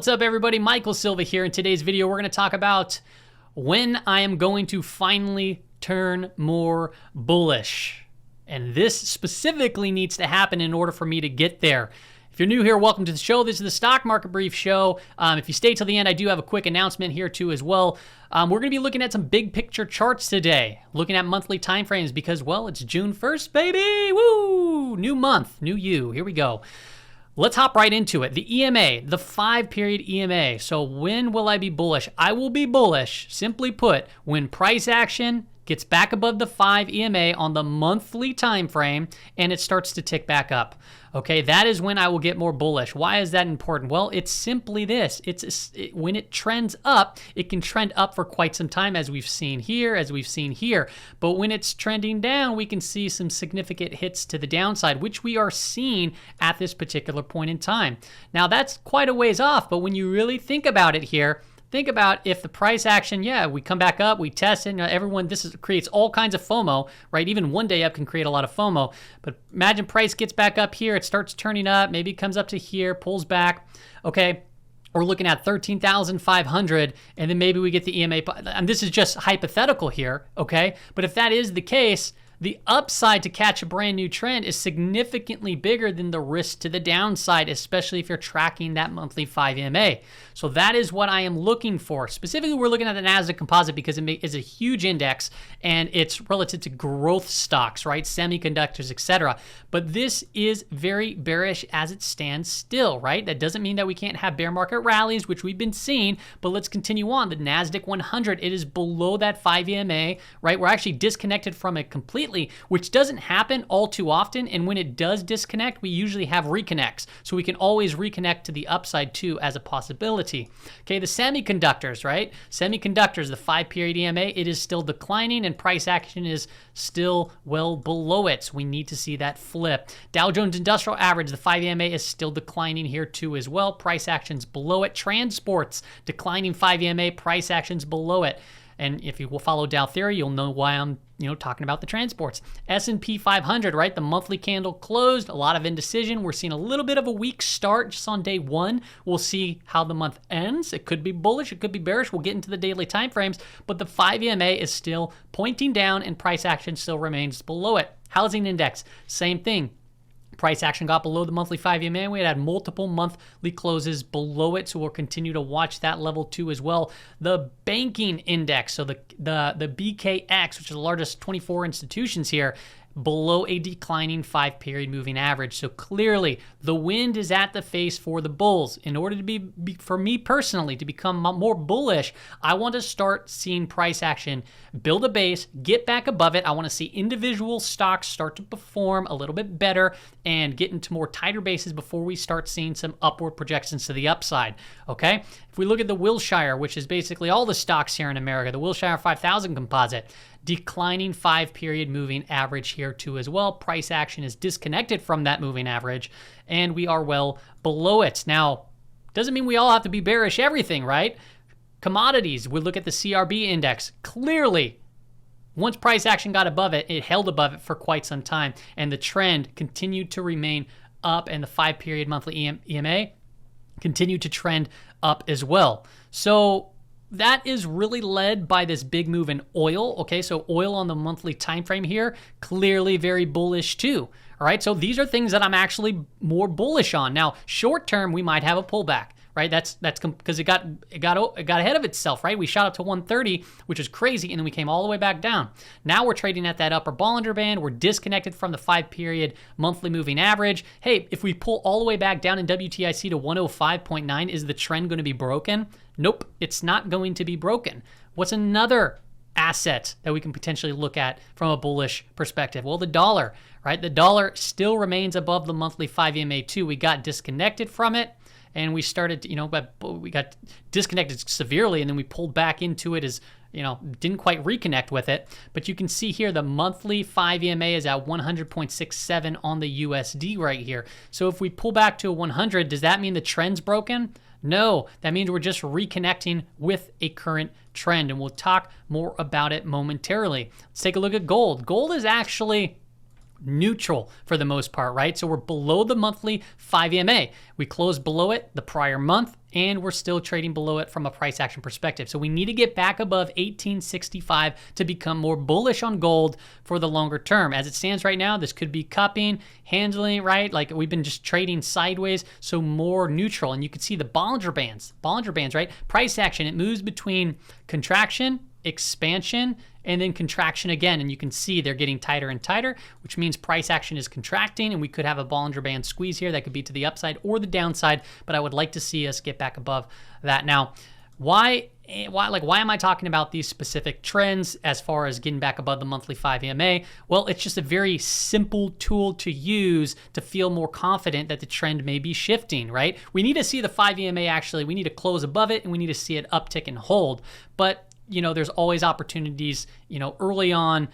What's up, everybody? Michael Silva here. In today's video, we're going to talk about when I am going to finally turn more bullish. And this specifically needs to happen in order for me to get there. If you're new here, welcome to the show. This is the Stock Market Brief Show. If you stay till the end, I do have a quick announcement here too as well. We're going to be looking at some big picture charts today, looking at monthly timeframes because, well, it's June 1st, baby. Woo! New month, new you. Here we go. Let's hop right into it. The EMA, the 5-period EMA. So when will I be bullish? I will be bullish, simply put, when price action gets back above the 5 EMA on the monthly time frame and it starts to tick back up. Okay, that is when I will get more bullish. Why is that important? Well, it's simply this. When it trends up, it can trend up for quite some time, as we've seen here, But when it's trending down, we can see some significant hits to the downside, which we are seeing at this particular point in time. Now, that's quite a ways off, but when you really think about it here, think about if the price action, we come back up, we test it, creates all kinds of FOMO, right? Even one day up can create a lot of FOMO. But imagine price gets back up here, it starts turning up, maybe it comes up to here, pulls back, okay? We're looking at 13,500, and then maybe we get the EMA, and this is just hypothetical here, okay? But if that is the case, the upside to catch a brand new trend is significantly bigger than the risk to the downside, especially if you're tracking that monthly 5 EMA. So that is what I am looking for. Specifically, we're looking at the Nasdaq Composite because it is a huge index and it's relative to growth stocks, right? Semiconductors, etc. But this is very bearish as it stands still, right? That doesn't mean that we can't have bear market rallies, which we've been seeing, but let's continue on. The Nasdaq 100, it is below that 5 EMA, right? We're actually disconnected from it completely, which doesn't happen all too often. And when it does disconnect, we usually have reconnects. So we can always reconnect to the upside too as a possibility. Okay, the semiconductors, right? Semiconductors, the 5-period EMA, it is still declining and price action is still well below it. So we need to see that flip. Dow Jones Industrial Average, the 5 EMA is still declining here too as well. Price action's below it. Transports, declining 5 EMA, price action's below it. And if you will follow Dow theory, you'll know why I'm talking about the transports. S&P 500, right? The monthly candle closed, a lot of indecision. We're seeing a little bit of a weak start just on day one. We'll see how the month ends. It could be bullish, it could be bearish. We'll get into the daily time frames, but the 5 EMA is still pointing down and price action still remains below it. Housing index, same thing. Price action got below the monthly 5 EMA. We had multiple monthly closes below it, so we'll continue to watch that level too as well. The banking index, so the BKX, which is the largest 24 institutions here, below a declining 5-period moving average. So clearly, the wind is at the face for the bulls. In order to for me personally, to become more bullish, I want to start seeing price action build a base, get back above it. I want to see individual stocks start to perform a little bit better and get into more tighter bases before we start seeing some upward projections to the upside, okay? If we look at the Wilshire, which is basically all the stocks here in America, the Wilshire 5000 composite, declining 5-period moving average here too as well. Price action is disconnected from that moving average, and we are well below it. Now, doesn't mean we all have to be bearish everything, right? Commodities, we look at the CRB index. Clearly, once price action got above it, it held above it for quite some time, and the trend continued to remain up, and the 5-period monthly EMA continued to trend up as well. So that is really led by this big move in oil. Okay, so oil on the monthly time frame here, clearly very bullish too. All right, so these are things that I'm actually more bullish on. Now, short term, we might have a pullback, right? That's because it got ahead of itself, right? We shot up to 130, which is crazy, and then we came all the way back down. Now we're trading at that upper Bollinger Band. We're disconnected from the 5-period monthly moving average. Hey, if we pull all the way back down in WTIC to 105.9, is the trend going to be broken? Nope, it's not going to be broken. What's another asset that we can potentially look at from a bullish perspective? Well, the dollar, right? The dollar still remains above the monthly 5 EMA too. We got disconnected from it, and we started, we got disconnected severely, and then we pulled back into it as, didn't quite reconnect with it. But you can see here the monthly 5 EMA is at 100.67 on the USD right here. So if we pull back to 100, does that mean the trend's broken? No, that means we're just reconnecting with a current trend, and we'll talk more about it momentarily. Let's take a look at gold. Gold is actually neutral for the most part, right? So we're below the monthly 5 EMA. We closed below it the prior month, and we're still trading below it from a price action perspective. So we need to get back above 1865 to become more bullish on gold for the longer term. As it stands right now, this could be cupping, handling, right? Like we've been just trading sideways, so more neutral. And you can see the Bollinger Bands, right? Price action, it moves between contraction, expansion, and then contraction again, and you can see they're getting tighter and tighter, which means price action is contracting, and we could have a Bollinger Band squeeze here that could be to the upside or the downside, but I would like to see us get back above that. Now, why am I talking about these specific trends as far as getting back above the monthly 5 EMA? Well, it's just a very simple tool to use to feel more confident that the trend may be shifting, right? We need to see the 5 EMA actually, we need to close above it, and we need to see it uptick and hold, but there's always opportunities, early on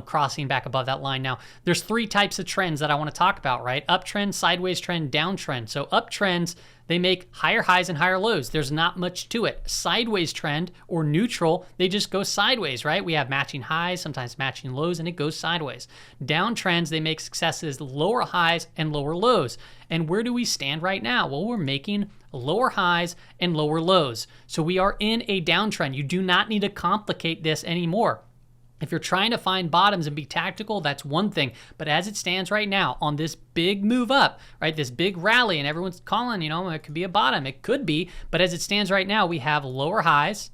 crossing back above that line. Now, there's 3 types of trends that I want to talk about, right? Uptrend, sideways trend, downtrend. So uptrends, they make higher highs and higher lows. There's not much to it. Sideways trend or neutral, they just go sideways, right? We have matching highs, sometimes matching lows, and it goes sideways. Downtrends, they make successes lower highs and lower lows. And where do we stand right now? Well, we're making lower highs and lower lows. So we are in a downtrend. You do not need to complicate this anymore. If you're trying to find bottoms and be tactical, that's one thing. But as it stands right now on this big move up, right, this big rally, and everyone's calling, it could be a bottom. It could be. But as it stands right now, we have lower highs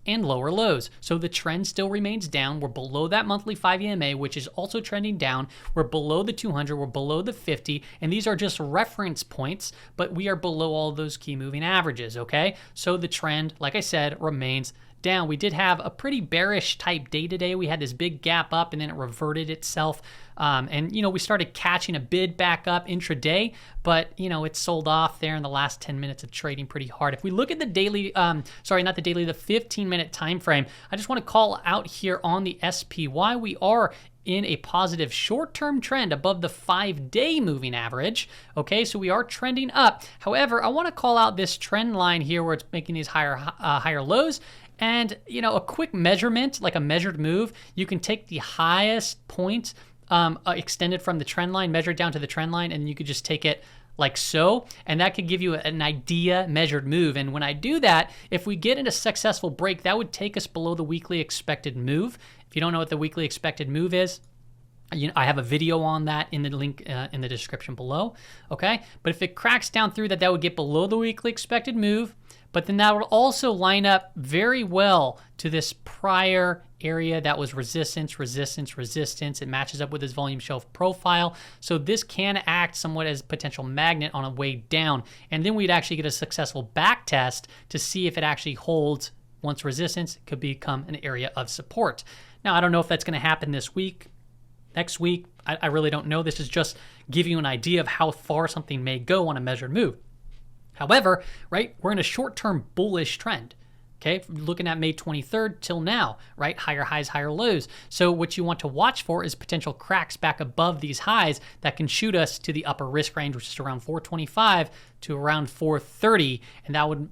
and lower lows. So the trend still remains down. We're below that monthly 5 EMA, which is also trending down. We're below the 200, we're below the 50, and these are just reference points, but we are below all those key moving averages, okay? So the trend, like I said, remains down. We did have a pretty bearish type day today. We had this big gap up and then it reverted itself. And we started catching a bid back up intraday, but it sold off there in the last 10 minutes of trading pretty hard. If we look at the daily, the 15-minute time frame, I just want to call out here on the SPY, we are in a positive short-term trend above the 5-day moving average. Okay, so we are trending up. However, I want to call out this trend line here where it's making these higher lows. And, a quick measurement, like a measured move, you can take the highest point extended from the trend line, measured down to the trend line, and you could just take it like so, and that could give you an idea measured move. And when I do that, if we get into successful break, that would take us below the weekly expected move. If you don't know what the weekly expected move is, I have a video on that in the link in the description below, okay? But if it cracks down through that, that would get below the weekly expected move, but then that would also line up very well to this prior area that was resistance, resistance, resistance. It matches up with this volume shelf profile. So this can act somewhat as a potential magnet on a way down. And then we'd actually get a successful back test to see if it actually holds once resistance. It could become an area of support. Now, I don't know if that's going to happen this week, next week. I really don't know. This is just giving you an idea of how far something may go on a measured move. However, right, we're in a short-term bullish trend. Okay, looking at May 23rd till now, right? Higher highs, higher lows. So what you want to watch for is potential cracks back above these highs that can shoot us to the upper risk range, which is around 425 to around 430, and that would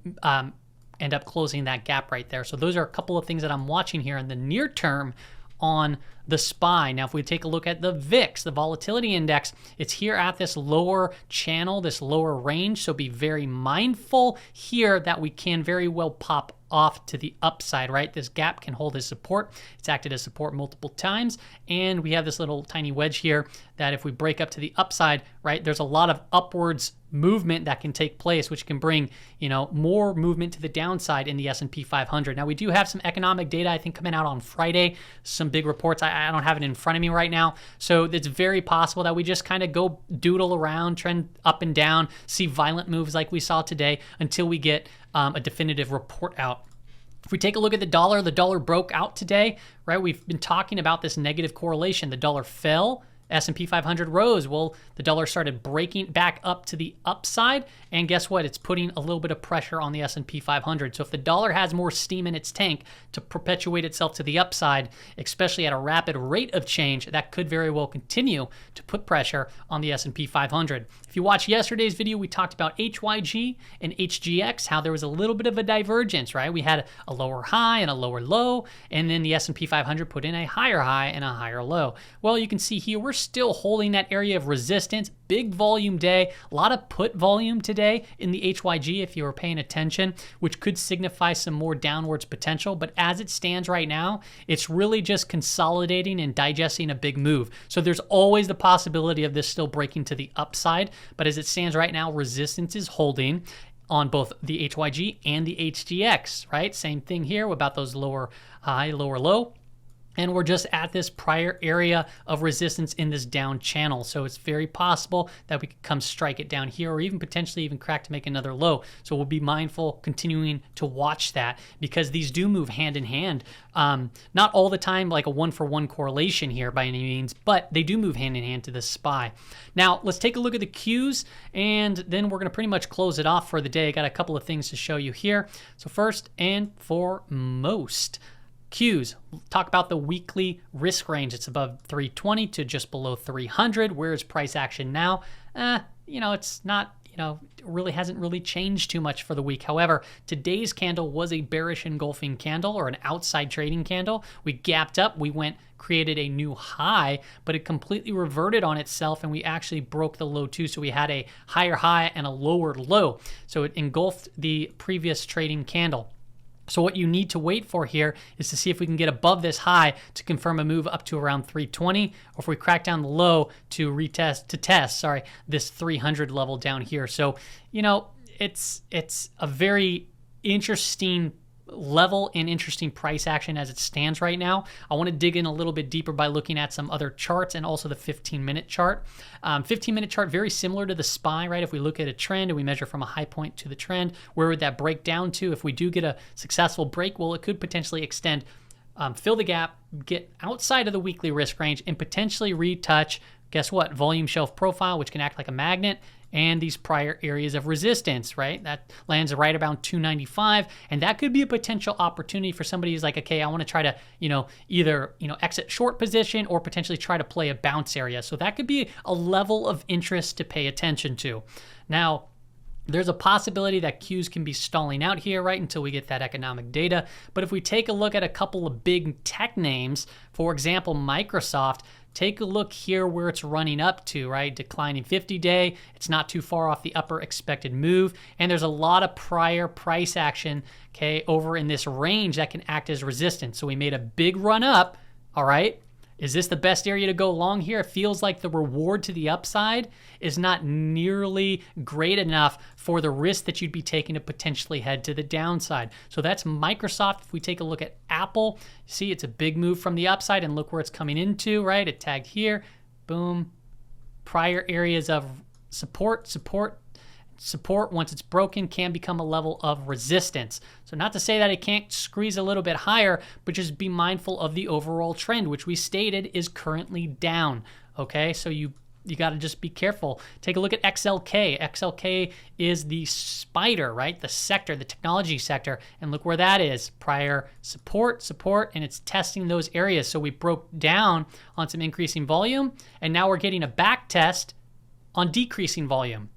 end up closing that gap right there. So those are a couple of things that I'm watching here in the near term on the SPY. Now, if we take a look at the VIX, the volatility index, it's here at this lower channel, this lower range. So be very mindful here that we can very well pop off to the upside, right? This gap can hold as support. It's acted as support multiple times. And we have this little tiny wedge here that if we break up to the upside, right, there's a lot of upwards movement that can take place, which can bring, more movement to the downside in the S&P 500. Now, we do have some economic data, I think, coming out on Friday, some big reports. I don't have it in front of me right now. So it's very possible that we just kind of go doodle around, trend up and down, see violent moves like we saw today until we get a definitive report out. If we take a look at the dollar broke out today, right? We've been talking about this negative correlation. The dollar fell, S&P 500 rose. Well, the dollar started breaking back up to the upside, and guess what? It's putting a little bit of pressure on the S&P 500. So if the dollar has more steam in its tank to perpetuate itself to the upside, especially at a rapid rate of change, that could very well continue to put pressure on the S&P 500. If you watched yesterday's video, we talked about HYG and HGX, how there was a little bit of a divergence, right? We had a lower high and a lower low, and then the S&P 500 put in a higher high and a higher low. Well, you can see here we're still holding that area of resistance. Big volume day, a lot of put volume today in the HYG if you were paying attention, which could signify some more downwards potential. But as it stands right now, it's really just consolidating and digesting a big move. So there's always the possibility of this still breaking to the upside. But as it stands right now, resistance is holding on both the HYG and the HGX, right? Same thing here about those lower high, lower low. And we're just at this prior area of resistance in this down channel. So it's very possible that we could come strike it down here or even potentially even crack to make another low. So we'll be mindful continuing to watch that because these do move hand in hand. Not all the time like a 1-for-1 correlation here by any means, but they do move hand in hand to the SPY. Now let's take a look at the Qs and then we're gonna pretty much close it off for the day. I got a couple of things to show you here. So first and foremost, Qs, talk about the weekly risk range. It's above 320 to just below 300. Where is price action now? It's not, really hasn't really changed too much for the week. However, today's candle was a bearish engulfing candle or an outside trading candle. We gapped up, created a new high, but it completely reverted on itself and we actually broke the low too. So we had a higher high and a lower low. So it engulfed the previous trading candle. So what you need to wait for here is to see if we can get above this high to confirm a move up to around 320, or if we crack down the low to test this 300 level down here. So, it's a very interesting level and interesting price action as it stands right now. I want to dig in a little bit deeper by looking at some other charts and also the 15-minute chart. 15-minute chart, very similar to the SPY, right? If we look at a trend and we measure from a high point to the trend, where would that break down to? If we do get a successful break, well, it could potentially extend, fill the gap, get outside of the weekly risk range, and potentially retouch, guess what? Volume shelf profile, which can act like a magnet, and these prior areas of resistance, right? That lands right around 295, and that could be a potential opportunity for somebody who's like, okay, I want to try to, either, exit short position or potentially try to play a bounce area. So that could be a level of interest to pay attention to. Now, there's a possibility that Qs can be stalling out here, right, until we get that economic data. But if we take a look at a couple of big tech names, for example, Microsoft, take a look here where it's running up to, right? Declining 50-day. It's not too far off the upper expected move. And there's a lot of prior price action, okay, over in this range that can act as resistance. So we made a big run up, all right? Is this the best area to go long here? It feels like the reward to the upside is not nearly great enough for the risk that you'd be taking to potentially head to the downside. So that's Microsoft. If we take a look at Apple, see it's a big move from the upside and look where it's coming into, right? It tagged here, boom. Prior areas of support, once it's broken, can become a level of resistance. So not to say that it can't squeeze a little bit higher, but just be mindful of the overall trend, which we stated is currently down. Okay, so you got to just be careful. Take a look at XLK. XLK is the spider, right? The sector, the technology sector. And look where that is. Prior support, and it's testing those areas. So we broke down on some increasing volume, and now we're getting a back test on decreasing volume.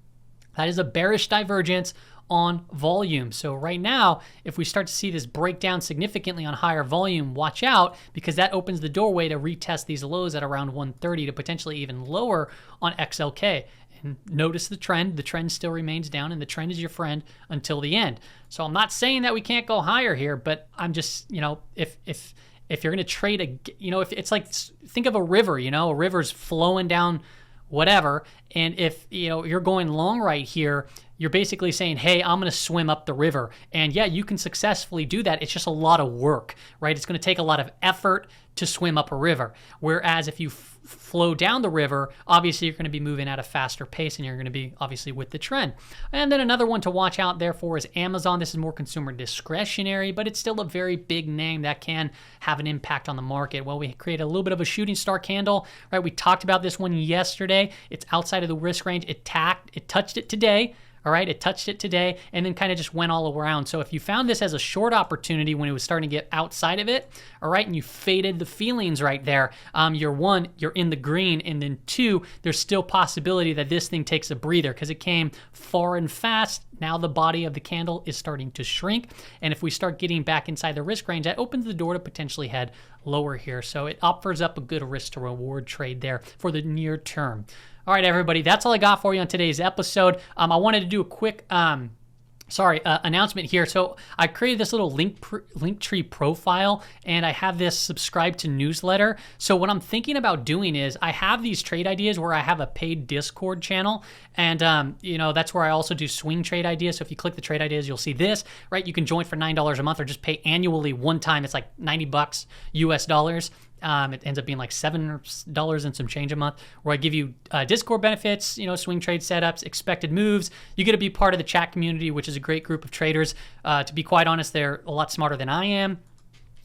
That is a bearish divergence on volume. So right now, if we start to see this break down significantly on higher volume, watch out, because that opens the doorway to retest these lows at around 130 to potentially even lower on XLK. And notice the trend. The trend still remains down, and the trend is your friend until the end. So I'm not saying that we can't go higher here, but I'm just, if you're going to trade if it's like, think of a river, a river's flowing down whatever, and if you're going long right here, you're basically saying, hey, I'm going to swim up the river. And yeah, you can successfully do that. It's just a lot of work, right? It's going to take a lot of effort to swim up a river. Whereas if you flow down the river, obviously you're going to be moving at a faster pace and you're going to be obviously with the trend. And then another one to watch out therefore is Amazon. This is more consumer discretionary, but it's still a very big name that can have an impact on the market. Well, we created a little bit of a shooting star candle, right? We talked about this one yesterday. It's outside of the risk range. It touched it today. All right, it touched it today and then kind of just went all around. So if you found this as a short opportunity when it was starting to get outside of it, all right, and you faded the feelings right there, you're in the green, and then two, there's still possibility that this thing takes a breather because it came far and fast. Now the body of the candle is starting to shrink, and if we start getting back inside the risk range, that opens the door to potentially head lower here. So it offers up a good risk to reward trade there for the near term. All right, everybody, that's all I got for you on today's episode. I wanted to do a quick announcement here. So I created this little Linktree profile, and I have this subscribe to newsletter. So what I'm thinking about doing is I have these trade ideas where I have a paid Discord channel, and that's where I also do swing trade ideas. So if you click the trade ideas, you'll see this, right? You can join for $9 a month or just pay annually one time. It's like $90 US dollars. It ends up being like $7 and some change a month, where I give you Discord benefits, swing trade setups, expected moves. You get to be part of the chat community, which is a great group of traders. To be quite honest, they're a lot smarter than I am.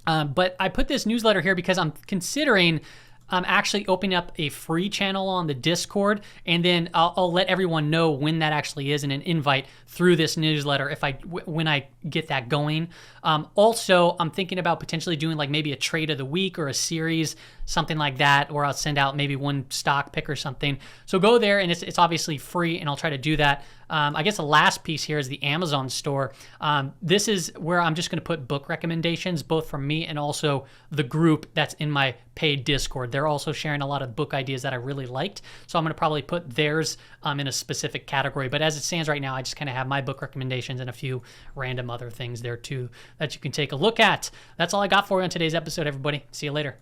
But I put this newsletter here because I'm considering actually opening up a free channel on the Discord, and then I'll let everyone know when that actually is in an invite through this newsletter when I get that going. Also, I'm thinking about potentially doing like maybe a trade of the week or a series, something like that, or I'll send out maybe one stock pick or something. So go there, and it's obviously free, and I'll try to do that. I guess the last piece here is the Amazon store. This is where I'm just going to put book recommendations, both from me and also the group that's in my paid Discord. They're also sharing a lot of book ideas that I really liked, so I'm going to probably put theirs in a specific category. But as it stands right now, I just kind of have my book recommendations and a few random other things there too that you can take a look at. That's all I got for you on today's episode, everybody. See you later.